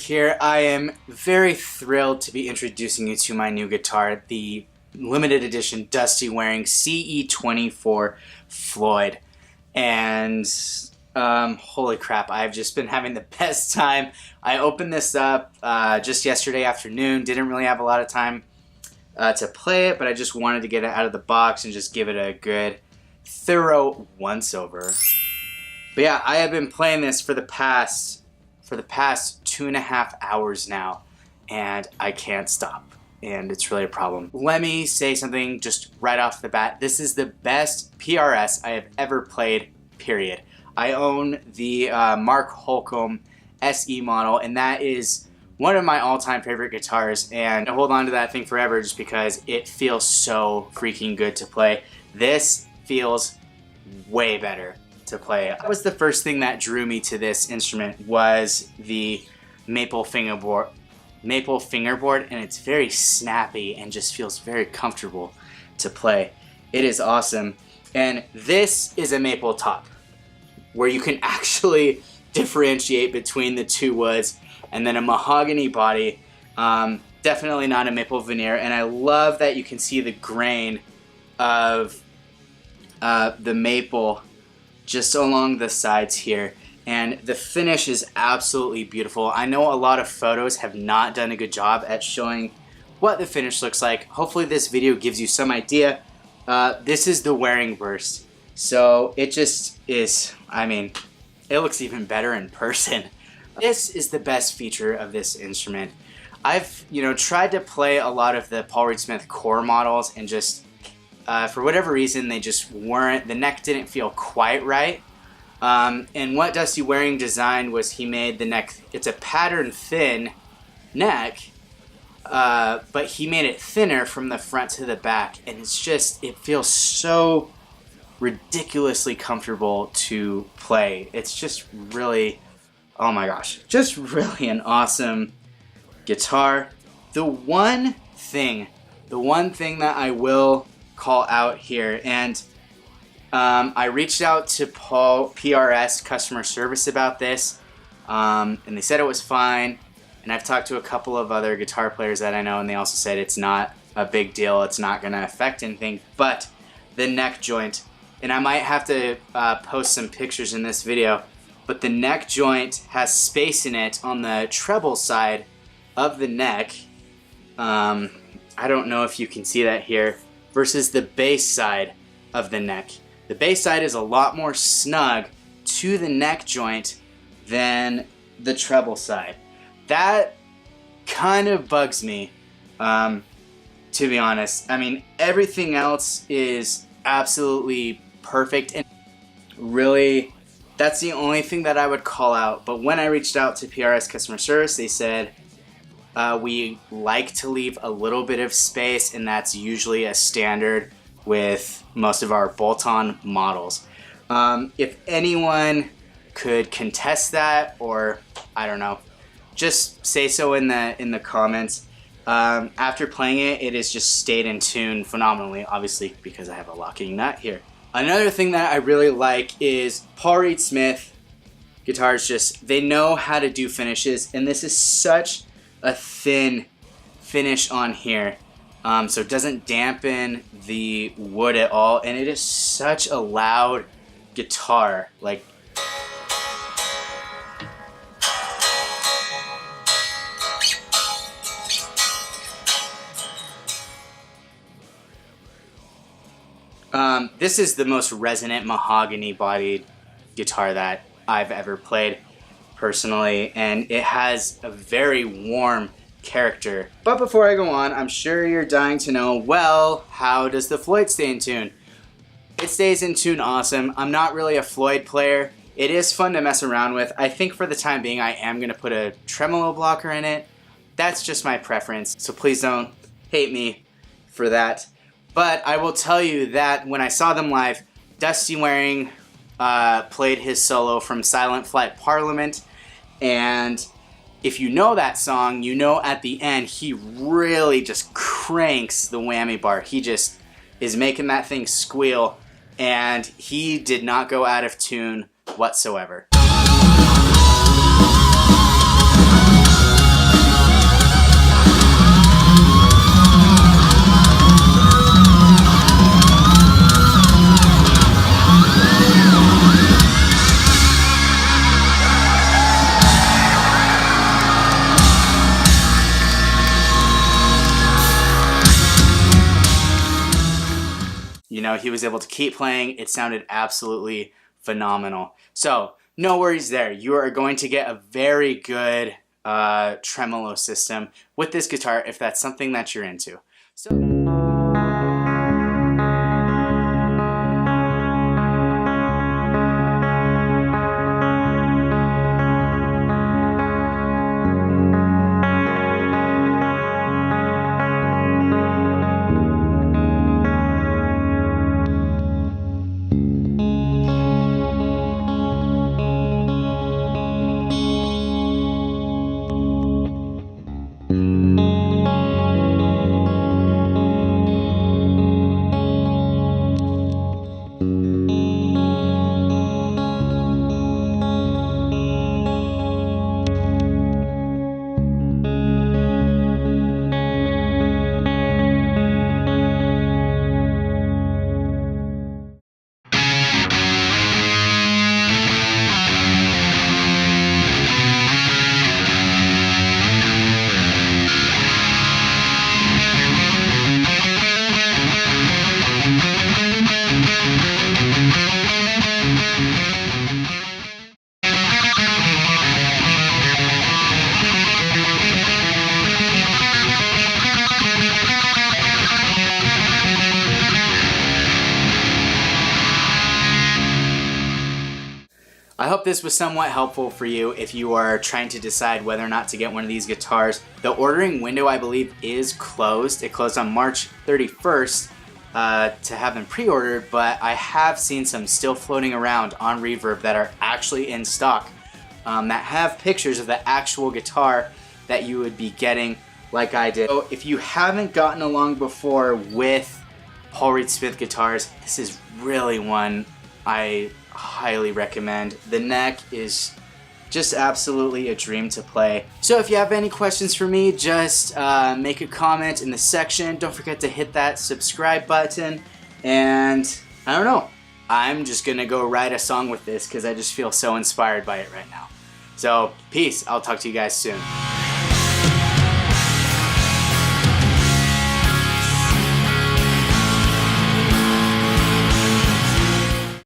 here. I am very thrilled to be introducing you to my new guitar, the limited edition Dustie wearing CE24 Floyd. And holy crap, I've just been having the best time. I opened this up just yesterday afternoon. Didn't really have a lot of time to play it, but I just wanted to get it out of the box and just give it a good, thorough once-over. But yeah, I have been playing this for the past 2.5 hours now, and I can't stop, and it's really a problem. Let me say something just right off the bat. This is the best PRS I have ever played, period. I own the Mark Holcomb SE model, and that is one of my all-time favorite guitars, and I hold on to that thing forever just because it feels so freaking good to play. This feels way better to play. That was the first thing that drew me to this instrument, was the maple fingerboard, and it's very snappy and just feels very comfortable to play. It is awesome. And this is a maple top, where you can actually differentiate between the two woods, and then a mahogany body, definitely not a maple veneer. And I love that you can see the grain of the maple just along the sides here, and the finish is absolutely beautiful. I know a lot of photos have not done a good job at showing what the finish looks like. Hopefully this video gives you some idea. This is the wearing burst, so it just is, I mean, it looks even better in person. This is the best feature of this instrument. I've tried to play a lot of the Paul Reed Smith core models, and just for whatever reason, they just weren't, the neck didn't feel quite right. And what Dustie Waring designed was he made the neck, it's a pattern thin neck, but he made it thinner from the front to the back, and it's just, it feels so ridiculously comfortable to play. It's just really, oh my gosh, just really an awesome guitar. The one thing that I will call out here, and I reached out to PRS customer service about this, and they said it was fine, and I've talked to a couple of other guitar players that I know, and they also said it's not a big deal, it's not going to affect anything, but the neck joint, and I might have to post some pictures in this video, but the neck joint has space in it on the treble side of the neck. I don't know if you can see that here, versus the bass side of the neck. The bass side is a lot more snug to the neck joint than the treble side. That kind of bugs me, to be honest. I mean, everything else is absolutely perfect, and really, that's the only thing that I would call out. But when I reached out to PRS customer service, they said, we like to leave a little bit of space, and that's usually a standard with most of our bolt-on models. If anyone could contest that, or I don't know, just say so in the comments. After playing it, it has just stayed in tune phenomenally, obviously because I have a locking nut here. Another thing that I really like is Paul Reed Smith guitars, just, they know how to do finishes, and this is such a thin finish on here, so it doesn't dampen the wood at all, and it is such a loud guitar. Like, this is the most resonant mahogany bodied guitar that I've ever played personally, and it has a very warm character. But before I go on, I'm sure you're dying to know, well, how does the Floyd stay in tune? It stays in tune awesome. I'm not really a Floyd player. It is fun to mess around with. I think for the time being I am going to put a tremolo blocker in it. That's just my preference, so please don't hate me for that. But I will tell you that when I saw them live, Dustie Waring played his solo from Silent Flight Parliament, and if you know that song, you know at the end he really just cranks the whammy bar. He just is making that thing squeal, and he did not go out of tune whatsoever. he was able to keep playing. It sounded absolutely phenomenal. So no worries there. You are going to get a very good tremolo system with this guitar if that's something that you're into. So I hope this was somewhat helpful for you if you are trying to decide whether or not to get one of these guitars. The ordering window, I believe, is closed. It closed on March 31st to have them pre-ordered, but I have seen some still floating around on Reverb that are actually in stock that have pictures of the actual guitar that you would be getting like I did. So if you haven't gotten along before with Paul Reed Smith guitars, this is really one I highly recommend. The neck is just absolutely a dream to play. So if you have any questions for me, just make a comment in the section. Don't forget to hit that subscribe button. And I don't know, I'm just gonna go write a song with this because I just feel so inspired by it right now. So peace, I'll talk to you guys soon.